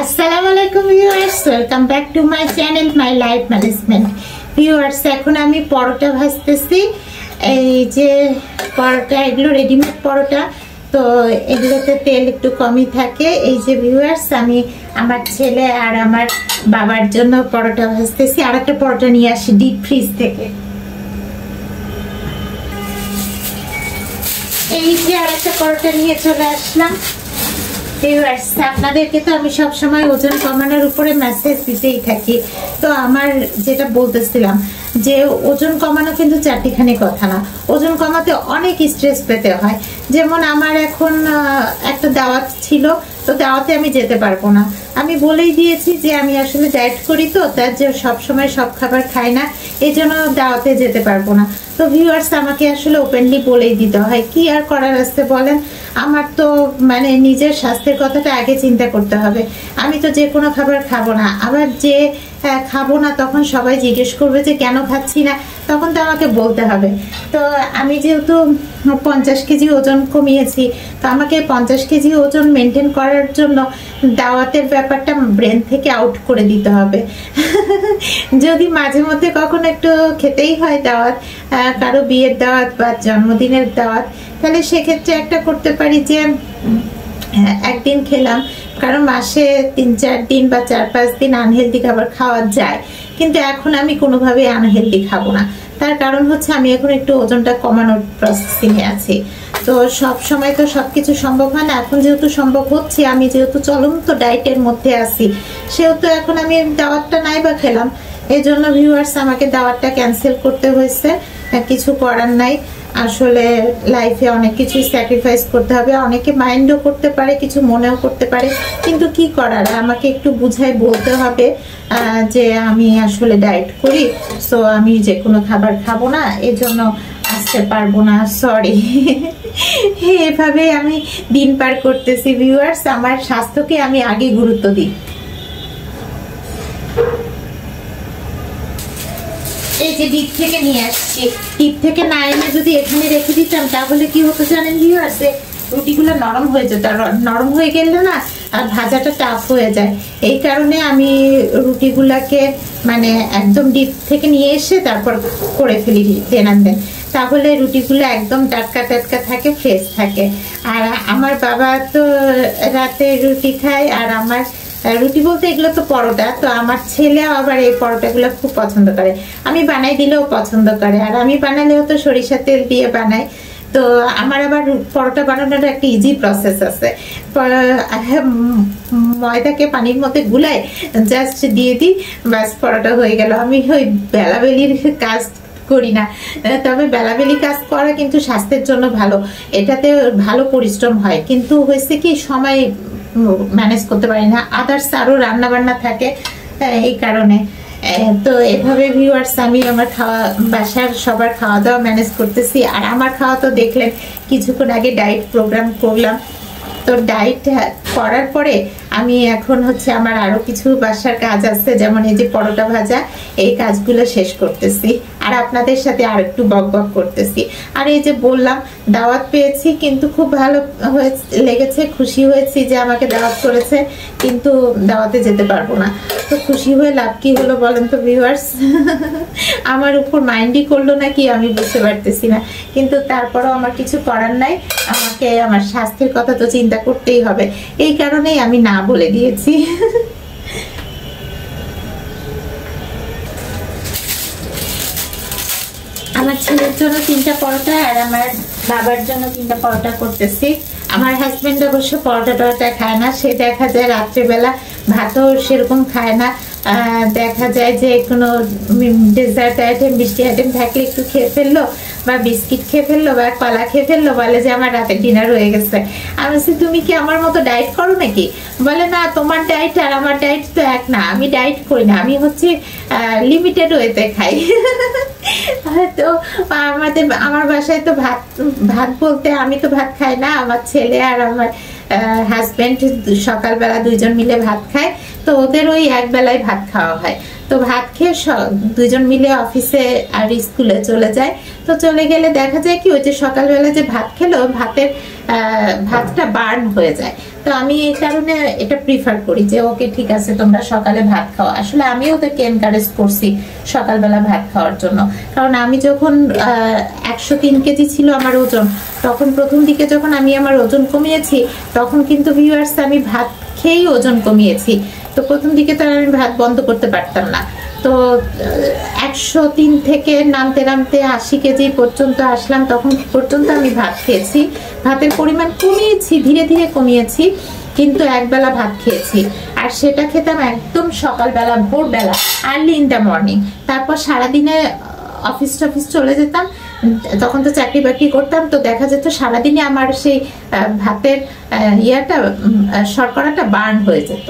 আসসালামু আলাইকুম viewers, welcome back to my channel my life management. Viewers, এখন আমি পরোটা ভাজতেছি। এই যে পরোটা, এগুলো রেডিমেড পরোটা, তো এগুলোতে তেল একটু কমই থাকে। এই যে ভিউয়ার্স, আমি আমার ছেলে আর আমার বাবার জন্য পরোটা ভাজতেছি। আর একটা পরোটা নিয়ে আসি ডিপ ফ্রিজ থেকে। এই যে আর একটা পরোটা নিয়ে চলে আসলাম। আপনাদেরকে তো আমি সবসময় ওজন কমানোর উপরে মেসেজ দিতেই থাকি। তো আমার যেটা বলতেছিলাম যে ওজন কমানো কিন্তু চারটিখানি কথা না, ওজন কমাতে অনেক স্ট্রেস পেতে হয়। যেমন আমার এখন একটা দাওয়াত ছিল, তো দাওয়াতে আমি যেতে পারবো না। আমি বলেই দিয়েছি যে আমি আসলে ডায়েট করি, তো তার যে সবসময় সব খাবার খাই না, এই জন্য দাওয়াতে যেতে পারবো না। তো ভিউয়ার্স, আমাকে আসলে ওপেনলি বলেই দিতে হয়, কি আর করার আছে বলেন। আমার তো মানে নিজের স্বাস্থ্যের কথাটা আগে চিন্তা করতে হবে। আমি তো যে কোনো খাবার খাবো না, আবার যে খাবো না তখন সবাই জিজ্ঞেস করবে যে কেন খাচ্ছি না, তখন তো আমাকে বলতে হবে। তো আমি যেহেতু 50 কেজি ওজন কমিয়েছি, তো আমাকে 50 কেজি ওজন মেনটেন করার জন্য দাওয়াতের ব্যাপারটা ব্রেন থেকে আউট করে দিতে হবে। যদি মাঝে মধ্যে কখনো একটু খেতেই হয় দাওয়াত, কারো বিয়ের দাওয়াত বা জন্মদিনের দাওয়াত, তাহলে সেক্ষেত্রে একটা করতে পারি যে একদিন খেলাম, কারণ মাসে 3-4 দিন বা 4-5 দিন আনহেলদি খাবার খাওয়া যায়। কিন্তু এখন আমি কোনোভাবে আনহেলদি খাবো না। তার কারণ হচ্ছে আমি এখন একটু ওজনটা কমানোর প্রসেসিংয়ে আছি। তো সব সময় তো সবকিছু সম্ভব হয় না। এখন যেহেতু সম্ভব হচ্ছে, আমি যেহেতু চলন্ত ডায়েটের মধ্যে আছি, সেহেতু এখন আমি দাওয়াতটা নাই বা খেলাম। এই জন্য ভিউয়ার্স, আমাকে দাওয়াতটা ক্যান্সেল করতে হয়েছে। কিছু করার নাই। আসলে লাইফে অনেক কিছুই স্যাক্রিফাইস করতে হবে। অনেকে মাইন্ডও করতে পারে, কিছু মনেও করতে পারে, কিন্তু কি করার, আমাকে একটু বুঝাই বলতে হবে যে আমি আসলে ডায়েট করি, সো আমি যে কোনো খাবার খাবো না, এজন্য আসতে পারবো না, সরি। এভাবে আমি দিন পার করতেছি ভিউয়ার্স। আমার স্বাস্থ্যকে আমি আগে গুরুত্ব দিই। এই যে ডিপ থেকে নিয়ে আসছি, ডিপ থেকে না এনে যদি এখানে রেখে দিতাম তাহলে কি হতো জানেন ভিউয়ার্স, রুটিগুলো নরম হয়ে যেত। নরম হয়ে গেলে না আর ভাজাটা টাফ হয়ে যায়। এই কারণে আমি রুটিগুলাকে মানে একদম ডিপ থেকে নিয়ে এসে তারপর করে ফেলি দেন, তাহলে রুটিগুলো একদম টাটকা টাটকা থাকে, ফ্রেশ থাকে। আর আমার বাবা তো রাতে রুটি খায়, আর আমার রুটি বলতে এগুলো তো পরোটা, তো আমার ছেলে আবার এই পরোটাগুলো খুব পছন্দ করে। আমি বানাই দিলেও পছন্দ করে, আর আমি বানালেও তো সরিষা তেল দিয়ে বানাই। তো আমার আবার পরোটা বানানোর একটা ইজি প্রসেস আছে। ময়দাকে পানির মধ্যে গুলাই জাস্ট দিয়ে দিই, ব্যাস পরোটা হয়ে গেল। আমি ওই বেলাবেলির কাজ করি না, তবে বেলাবেলি কাজ করা কিন্তু স্বাস্থ্যের জন্য ভালো। এটাতে ভালো পরিশ্রম হয়, কিন্তু হয়েছে কি সময় ম্যানেজ করতে পারি না, আদার্স আরো রান্না বান্না থাকে, এই কারণে। তো এভাবে ভিউয়ার্স, আমি আমার বাসার সবার খাওয়া দাওয়া ম্যানেজ করতেছি। আর আমার খাওয়া তো দেখলেন, কিছুক্ষণ আগে ডায়েট প্রোগ্রাম করলাম। তো ডায়েট করার পরে আমি এখন হচ্ছে আমার আরো কিছু বাসার কাজ আছে, যেমন এই যে পরোটা ভাজা, এই কাজগুলো শেষ করতেছি আর আপনাদের সাথে আর একটু বক বক করতেছি। আর এই যে বললাম দাওয়াত পেয়েছি, কিন্তু খুব ভালো লেগেছে, খুশি হয়েছি যে আমাকে দাওয়াত করেছে, কিন্তু দাওয়াতে যেতে পারবো না। তো খুশি হয়ে লাভ কি হলো বলেন তো ভিউয়ার্স? আমার উপর মাইন্ডই করলো নাকি আমি বুঝতে পারতেছি না, কিন্তু তারপরও আমার কিছু করার নাই। আমাকে আমার স্বাস্থ্যের কথা তো চিন্তা করতেই হবে, এই কারণেই আমি না বলে দিয়েছি। আমার ছেলের জন্য 3টা পরোটা আর আমার বাবার জন্য 3টা পরোটা করতেছি। আমার হাজবেন্ড অবশ্য পরোটা টরোটা খায় না, সে দেখা যায় রাত্রিবেলা ভাতও সেরকম খায় না। দেখা যায় যে কোনো ডেজার্ট আইটেম, মিষ্টি আইটেম থাকলে একটু খেয়ে ফেললো, বা বিস্কিট খেয়ে ফেললো, বা কলা খেয়ে ফেললো, বলে যে আমার রাতের ডিনার হয়ে গেছে। আমি বলছি তুমি কি আমার মতো ডায়েট করো নাকি? বলে না, তোমার ডায়েট আর আমার ডায়েট তো এক না, আমি ডায়েট করি না, আমি হচ্ছে লিমিটেড ওয়েতে খাই। তো আমার বাসায় তো ভাত বলতে আমি তো ভাত খাই না, আমার ছেলে আর আমার হাজবেন্ড সকালবেলা দুইজন মিলে ভাত খায়, তো ওদের ওই এক বেলায় ভাত খাওয়া হয়। তো ভাত খেয়ে দুইজন মিলে অফিসে আর স্কুলে চলে যায়। তো চলে গেলে দেখা যায় কি, ওই যে সকালবেলা যে ভাত খেলো, ভাতটা বার্ন হয়ে যায়। তো তো আমি এই কারণে এটা প্রিফার করি যে ওকে ঠিক আছে তোমরা সকালে ভাত খাও। আসলে আমি ওদেরকে এনকারেজ করছি সকালবেলা ভাত খাওয়ার জন্য, কারণ আমি যখন 103 কেজি ছিল আমার ওজন, তখন প্রথম দিকে যখন আমি আমার ওজন কমিয়েছি তখন কিন্তু ভিউয়ার্স আমি ভাত খেয়েই ওজন কমিয়েছি। তো প্রথম দিকে তো আমি ভাত বন্ধ করতে পারতাম না। তো 103 থেকে নামতে নামতে 80 কেজি পর্যন্ত আসলাম, তখন পর্যন্ত আমি ভাত খেয়েছি। ভাতের পরিমাণ কমিয়েছি, ধীরে ধীরে কমিয়েছি, কিন্তু একবেলা ভাত খেয়েছি। আর সেটা খেতাম একদম সকালবেলা, ভোরবেলা, আর্লি ইন দ্য মর্নিং। তারপর সারাদিনে অফিস টফিস চলে যেতাম, তখন তো চাকরি বাকরি করতাম। তো দেখা যেত সারাদিনে আমার সেই ভাতের শর্করাটা বার্ন হয়ে যেত।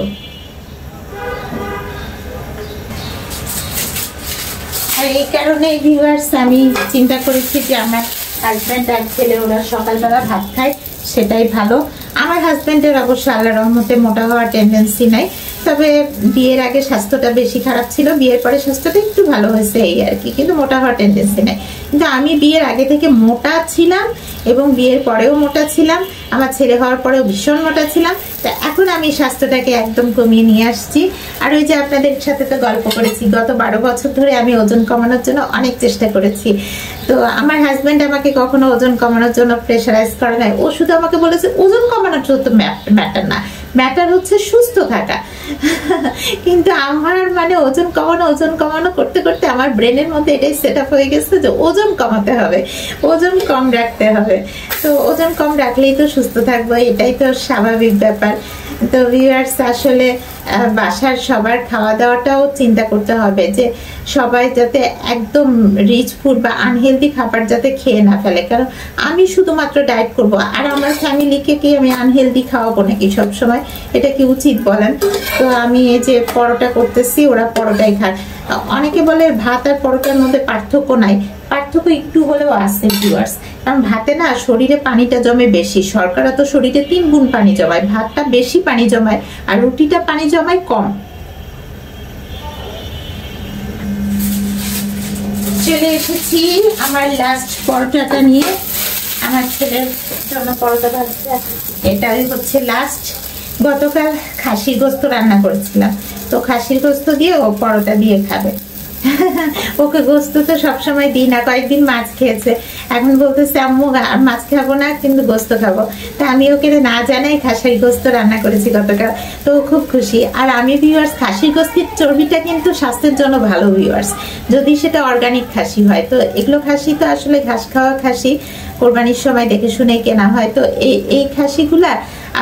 আর এই কারণে ভিউয়ার্স আমি চিন্তা করেছি যে আমার হাজব্যান্ড আর ছেলে ওরা সকালবেলা ভাত খায়, সেটাই ভালো। আমার হাজব্যান্ডের অবশ্য আল্লাহর রহমতে মোটা হওয়ার টেন্ডেন্সি নাই, তবে বিয়ের আগে স্বাস্থ্যটা বেশি খারাপ ছিল, বিয়ের পরে স্বাস্থ্যটা একটু ভালো হয়েছে এই আর কি, কিন্তু মোটা হওয়ার টেন্ডেন্সি নাই। কিন্তু আমি বিয়ের আগে থেকে মোটা ছিলাম এবং বিয়ের পরেও মোটা ছিলাম, আমার ছেলে হওয়ার পরেও ভীষণ মোটা ছিলাম। তা এখন আমি স্বাস্থ্যটাকে একদম কমিয়ে নিয়ে আসছি। আর ওই যে আপনাদের সাথে তো গল্প করেছি, গত 12 বছর ধরে আমি ওজন কমানোর জন্য অনেক চেষ্টা করেছি। তো আমার হাজব্যান্ড আমাকে কখনো ওজন কমানোর জন্য প্রেশারাইজ করে নাই, ও শুধু আমাকে বলেছে ওজন কমানোর জন্য তো ম্যাটার না, ম্যাটার হচ্ছে সুস্থ থাকা। কিন্তু আমার মানে ওজন কমানো করতে করতে আমার ব্রেনের মধ্যে এটাই সেট আপ হয়ে গেছে যে ওজন কমাতে হবে, ওজন কম রাখতে হবে। তো ওজন কম রাখলেই তো সুস্থ থাকবো, এটাই তো স্বাভাবিক ব্যাপার। তো ভিউয়ার্স আসলে বাসার সবার খাওয়া দাওয়াটাও চিন্তা করতে হবে যে সবাই যাতে একদম রিচ ফুড বা আনহেলদি খাবার যাতে খেয়ে না ফেলে, কারণ আমি শুধুমাত্র ডায়েট করব আর আমার ফ্যামিলিকে কি আমি আনহেলদি খাওয়াবো নাকি সব সময়? এটা কি উচিত বলেন? তো আমি এই যে পরোটা করতেছি, ওরা পরোটাই খায়। অনেকে বলে ভাত আর পরোটার মধ্যে পার্থক্য নাই, পার্থক্য একটু হলেও আছে ভিউয়ার্স। কারণ ভাতে না শরীরে পানিটা জমে বেশি, শর্করা তো শরীরে 3 গুণ পানি জমায়, ভাতটা বেশি পানি জমায় আর রুটিটা পানি জমায় কম। চলে এসেছি আমার লাস্ট পরোটাটা নিয়ে, আমার ছেলের জন্য পরোটা ভাজতে। এটাই হচ্ছে লাস্ট। গতকাল খাসির গোস্ত রান্না করেছিলাম, তো খাসির গোস্ত দিয়ে ও পরোটা দিয়ে খাবে। ওকে গোস্ত তো সবসময় দিই না, কয়েকদিন মাছ খেয়েছে, এখন বলতেছে আম্মু মাছ খাবো না কিন্তু গোস্ত খাবো। তা আমি ওকে না জানাই খাসির গোস্ত রান্না করেছি গতকাল, তো খুব খুশি। আর আমি ভিউয়ার্স খাসির গোস্তের চর্বিটা কিন্তু স্বাস্থ্যের জন্য ভালো ভিউয়ার্স, যদি সেটা অর্গানিক খাসি হয়। তো এগুলো খাসি তো আসলে ঘাস খাওয়া খাসি, কোরবানির সময় দেখে শুনে কেনা হয়। তো এই খাসিগুলা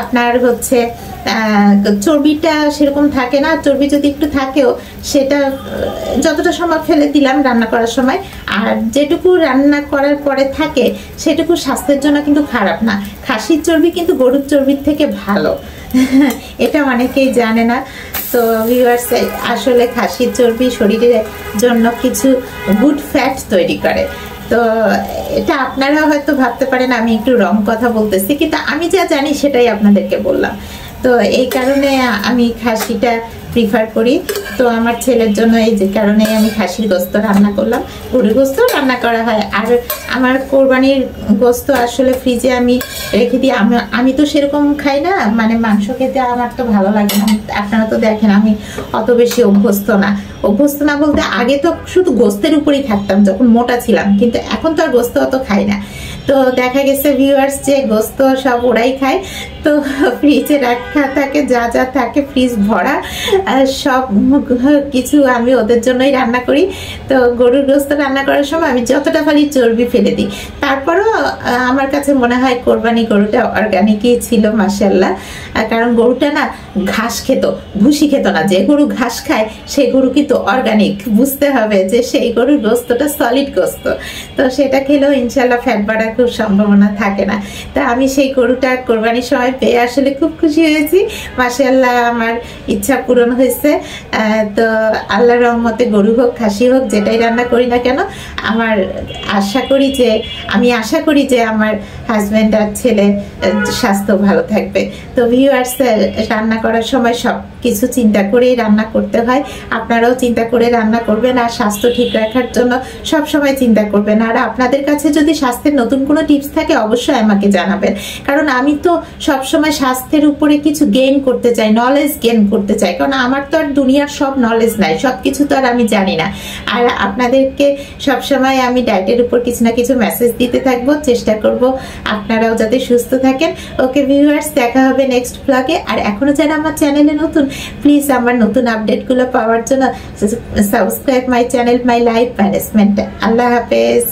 আপনার হচ্ছে চর্বিটা সেরকম থাকে না, চর্বি যদি একটু থাকেও সেটা যতটা সময় ফেলে দিলাম রান্না করার সময়, আর যেটুকু রান্না করার পরে থাকে সেটুকু স্বাস্থ্যের জন্য কিন্তু খারাপ না। খাসির চর্বি কিন্তু গরুর চর্বির থেকে ভালো, এটা অনেকেই জানে না। তো ভিউয়ার্স আসলে খাসির চর্বি শরীরের জন্য কিছু গুড ফ্যাট তৈরি করে। তো এটা আপনারা হয়তো ভাবতে পারেন আমি একটু রং কথা বলতেছি, কিন্তু আমি যা জানি সেটাই আপনাদেরকে বললাম। তো এই কারণে আমি খাসিটা প্রিফার করি। তো আমার ছেলের জন্য এই যে কারণে আমি খাসির গোস্ত রান্না করলাম, গরুর গোস্ত রান্না করা হয়। আর আমার কোরবানির গোস্ত আসলে ফ্রিজে আমি রেখে দিই। আমি তো সেরকম খাই না, মানে মাংস খেতে আমার তো ভালো লাগে না। আপনারা তো দেখেন আমি অত বেশি অভ্যস্ত না বলতে আগে তো শুধু গোস্তের উপরেই থাকতাম যখন মোটা ছিলাম, কিন্তু এখন তো আর গোস্ত অত খাই না। তো দেখা গেছে ভিউয়ার্স যে গোস্ত সব ওরাই খায়, তো ফ্রিজে রাখা থাকে, যা যা থাকে ফ্রিজ ভরা, সব কিছু আমি ওদের জন্যই রান্না করি। তো গরুর গোস্ত রান্না করার সময় আমি যতটা পারি চর্বি ফেলে দিই। তারপরও আমার কাছে মনে হয় কোরবানি গরুটা অর্গানিকই ছিল মাশাআল্লাহ, কারণ গরুটা না ঘাস খেত, ভুসি খেত না। যে গরু ঘাস খায় সেই গরু কিন্তু অর্গানিক, বুঝতে হবে যে সেই গরুর গোস্তটা সলিড গোস্ত, তো সেটা খেলেও ইনশাল্লাহ ফ্যাট বাড়ার খুব সম্ভাবনা থাকে না। তা আমি সেই গরুটা কোরবানির সময় পেয়ে আসলে খুব খুশি হয়েছি। মাশাআল্লাহ আমার ইচ্ছা পূরণ হয়েছে। তো আল্লাহর রহমতে গরু হোক খাসি হোক যেটাই রান্না করি না কেন, আমি আশা করি যে আমার হাজব্যান্ড আর ছেলে স্বাস্থ্য ভালো থাকবে। তো ভিউয়ার্স রান্না করার সময় সব কিছু চিন্তা করেই রান্না করতে হয়, আপনারাও চিন্তা করে রান্না করবেন আর স্বাস্থ্য ঠিক রাখার জন্য সব সময় চিন্তা করবেন। আর আপনাদের কাছে যদি স্বাস্থ্যের নতুন কোনো টিপস থাকে অবশ্যই আমাকে জানাবেন, কারণ আমি তো সব সবসময় স্বাস্থ্যের উপরে কিছু গেইন করতে চাই, নলেজ গেইন করতে চাই, কারণ আমার তো আর দুনিয়ার সব নলেজ নাই, সবকিছু তো আর আমি জানি না। আর আপনাদেরকে সবসময় আমি ডায়েটের উপর কিছু না কিছু মেসেজ দিতে থাকবো, চেষ্টা করব আপনারাও যাতে সুস্থ থাকেন। ওকে ভিউয়ার্স, দেখা হবে নেক্সট ব্লগে। আর এখনো যারা আমার চ্যানেলে নতুন, প্লিজ আমার নতুন আপডেটগুলো পাওয়ার জন্য subscribe my channel, my life management. আল্লাহ হাফেজ।